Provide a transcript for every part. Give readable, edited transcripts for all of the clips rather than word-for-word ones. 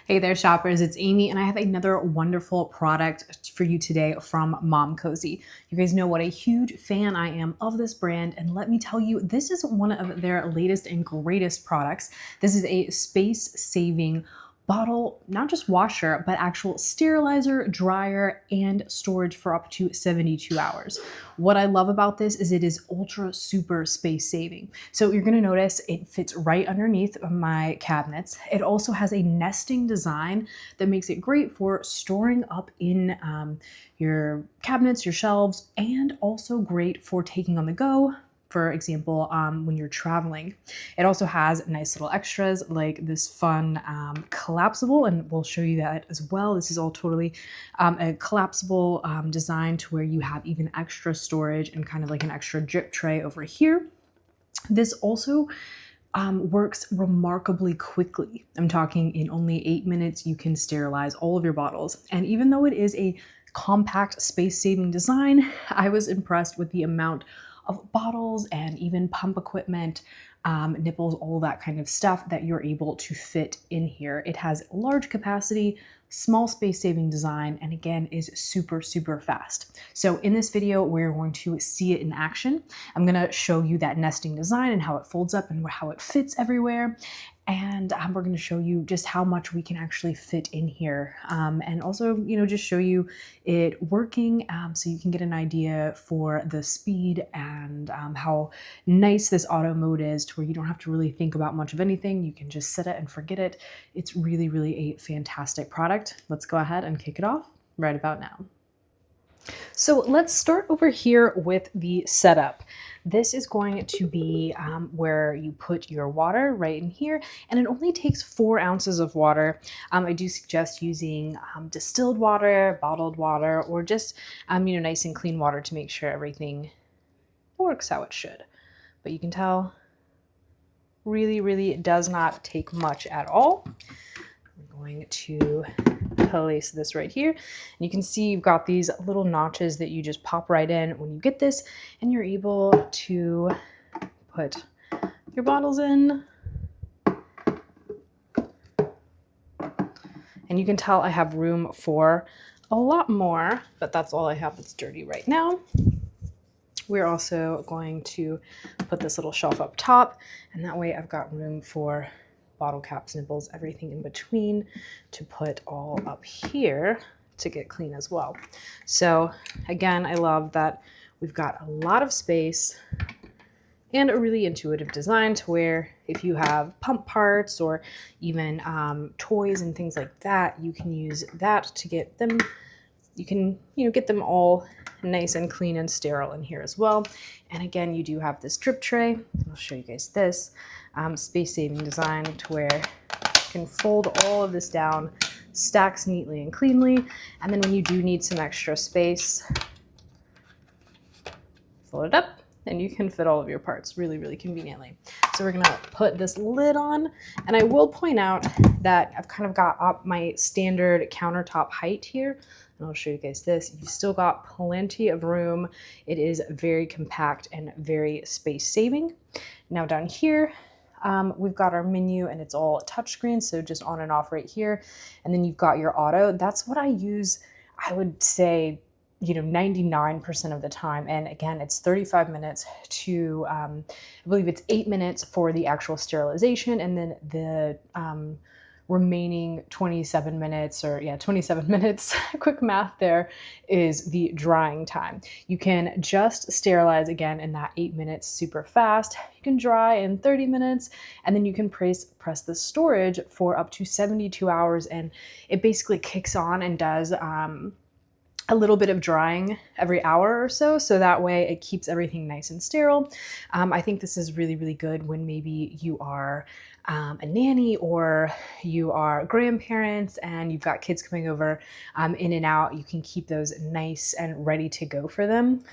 Hey there, shoppers. It's Amy, and I have another wonderful product for you today from Momcozy. You guys know what a huge fan I am of this brand, and let me tell you, this is one of their latest and greatest products. This is a space-saving bottle, not just washer, but actual sterilizer, dryer, and storage for up to 72 hours. What I love about this is it is ultra super space saving. So you're gonna notice it fits right underneath my cabinets. It also has a nesting design that makes it great for storing up in your cabinets, your shelves, and also great for taking on the go. For example, when you're traveling. It also has nice little extras like this fun collapsible, and we'll show you that as well. This is all totally a collapsible design to where you have even extra storage and kind of like an extra drip tray over here. This also works remarkably quickly. I'm talking in only 8 minutes, you can sterilize all of your bottles. And even though it is a compact space-saving design, I was impressed with the amount of bottles and even pump equipment, nipples, all that kind of stuff that you're able to fit in here. It has large capacity, small space-saving design, and again is super, super fast. So in this video, we're going to see it in action. I'm gonna show you that nesting design and how it folds up and how it fits everywhere. And we're going to show you just how much we can actually fit in here, and also, just show you it working, so you can get an idea for the speed and how nice this auto mode is, to where you don't have to really think about much of anything. You can just set it and forget it. It's really, really a fantastic product. Let's go ahead and kick it off right about now. So let's start over here with the setup. This is going to be where you put your water right in here, and it only takes 4 ounces of water. I do suggest using distilled water, bottled water, or just nice and clean water to make sure everything works how it should. But you can tell, really, really it does not take much at all. I'm going to place this right here, and you can see you've got these little notches that you just pop right in when you get this, and you're able to put your bottles in. And you can tell I have room for a lot more, but that's all I have that's dirty right now. We're also going to put this little shelf up top, and that way I've got room for bottle caps, nipples, everything in between to put all up here to get clean as well. So again, I love that we've got a lot of space and a really intuitive design, to where if you have pump parts or even toys and things like that, you can use that to get them, you can get them all nice and clean and sterile in here as well. And again, you do have this drip tray. I'll show you guys this space-saving design, to where you can fold all of this down, stacks neatly and cleanly, and then when you do need some extra space, fold it up and you can fit all of your parts really, really conveniently. So we're gonna put this lid on, and I will point out that I've kind of got up my standard countertop height here, and I'll show you guys this. You've still got plenty of room. It is very compact and very space saving. Now down here, we've got our menu, and it's all touchscreen, so just on and off right here. And then you've got your auto. That's what I use, I would say, 99% of the time. And again, it's 35 minutes to, I believe it's 8 minutes for the actual sterilization, and then the remaining 27 minutes, or 27 minutes, quick math there, is the drying time. You can just sterilize again in that 8 minutes, super fast. You can dry in 30 minutes, and then you can press the storage for up to 72 hours, and it basically kicks on and does a little bit of drying every hour or so, so that way it keeps everything nice and sterile. I think this is really, really good when maybe you are a nanny, or you are grandparents and you've got kids coming over in and out. You can keep those nice and ready to go for them.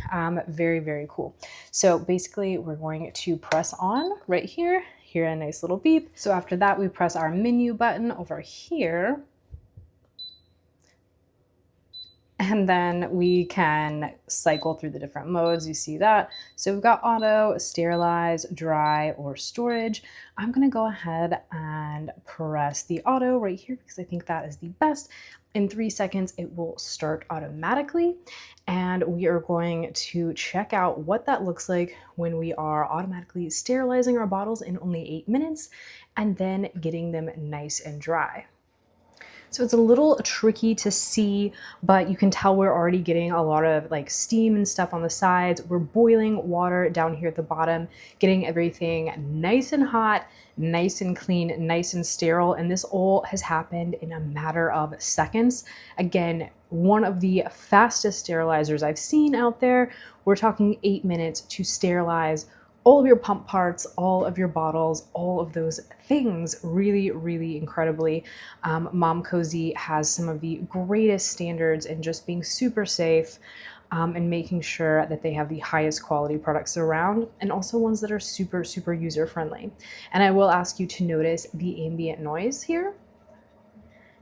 Very, very cool. So basically we're going to press on right here, hear a nice little beep. So after that, we press our menu button over here. and then we can cycle through the different modes. You see that. So we've got auto, sterilize, dry, or storage. I'm gonna go ahead and press the auto right here because I think that is the best. In 3 seconds, it will start automatically. And we are going to check out what that looks like when we are automatically sterilizing our bottles in only 8 minutes and then getting them nice and dry. So it's a little tricky to see, but you can tell we're already getting a lot of like steam and stuff on the sides. We're boiling water down here at the bottom, getting everything nice and hot, nice and clean, nice and sterile. And this all has happened in a matter of seconds. Again, one of the fastest sterilizers I've seen out there. We're talking 8 minutes to sterilize all of your pump parts, all of your bottles, all of those things really, really incredibly. Momcozy has some of the greatest standards in just being super safe and making sure that they have the highest quality products around, and also ones that are super, super user friendly. And I will ask you to notice the ambient noise here.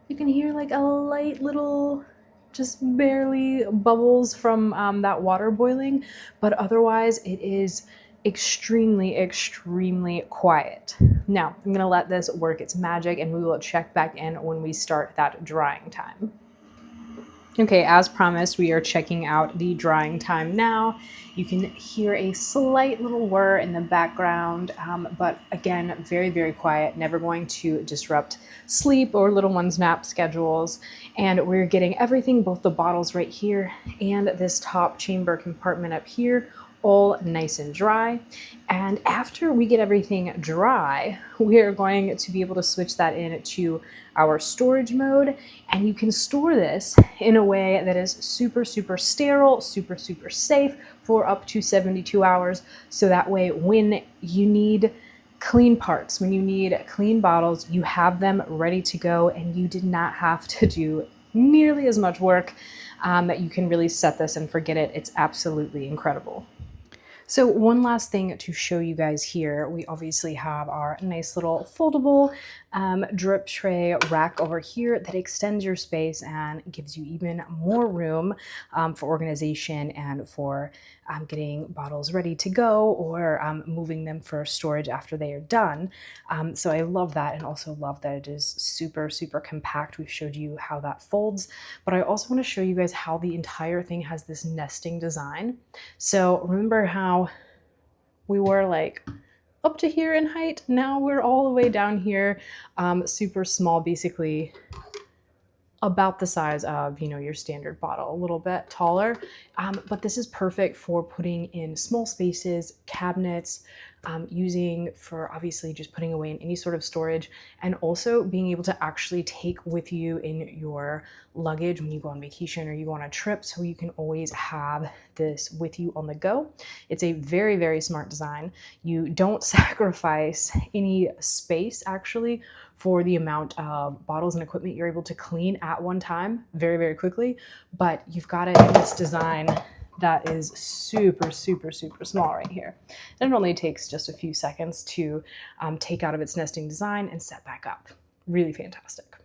You can hear like a light little, just barely bubbles from that water boiling, but otherwise it is extremely, extremely quiet. Now, I'm gonna let this work its magic and we will check back in when we start that drying time. Okay, as promised, we are checking out the drying time now. You can hear a slight little whir in the background, but again, very, very quiet, never going to disrupt sleep or little one's nap schedules. And we're getting everything, both the bottles right here and this top chamber compartment up here, all nice and dry. And after we get everything dry, we are going to be able to switch that in to our storage mode. And you can store this in a way that is super, super sterile, super, super safe for up to 72 hours. So that way, when you need clean parts, when you need clean bottles, you have them ready to go and you did not have to do nearly as much work. You can really set this and forget it. It's absolutely incredible. So one last thing to show you guys here, we obviously have our nice little foldable drip tray rack over here that extends your space and gives you even more room for organization and for getting bottles ready to go or moving them for storage after they are done. So I love that, and also love that it is super, super compact. We've showed you how that folds, but I also want to show you guys how the entire thing has this nesting design. So remember how we were like up to here in height? Now we're all the way down here, super small, basically about the size of, you know, your standard bottle, a little bit taller. But this is perfect for putting in small spaces, cabinets, using for obviously just putting away in any sort of storage, and also being able to actually take with you in your luggage when you go on vacation or you go on a trip, so you can always have this with you on the go. It's a very, very smart design. You don't sacrifice any space actually for the amount of bottles and equipment you're able to clean at one time very, very quickly, but you've got it in this design that is super, super, super small right here. And it only takes just a few seconds to take out of its nesting design and set back up. Really fantastic.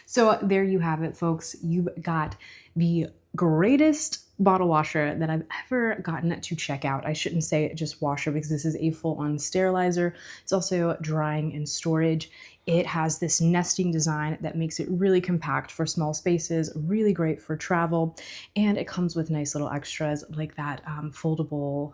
So there you have it, folks. You've got the greatest bottle washer that I've ever gotten to check out. I shouldn't say just washer because this is a full-on sterilizer. It's also drying and storage. It has this nesting design that makes it really compact for small spaces, really great for travel, and it comes with nice little extras like that foldable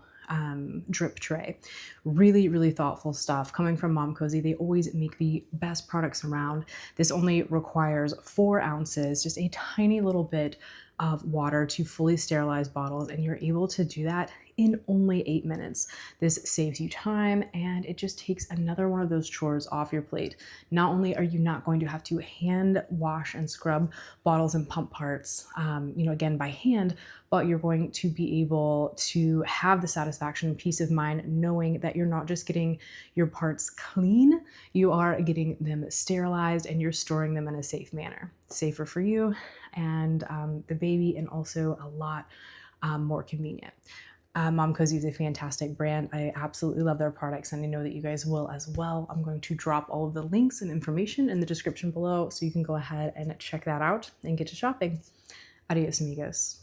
drip tray. Really, really thoughtful stuff. Coming from Momcozy, they always make the best products around. This only requires 4 ounces, just a tiny little bit of water to fully sterilize bottles, and you're able to do that in only 8 minutes. This saves you time, and it just takes another one of those chores off your plate. Not only are you not going to have to hand wash and scrub bottles and pump parts, again by hand, but you're going to be able to have the satisfaction and peace of mind knowing that you're not just getting your parts clean, you are getting them sterilized and you're storing them in a safe manner. Safer for you and the baby, and also a lot more convenient. Momcozy is a fantastic brand. I absolutely love their products, and I know that you guys will as well. I'm going to drop all of the links and information in the description below so you can go ahead and check that out and get to shopping. Adios, amigos.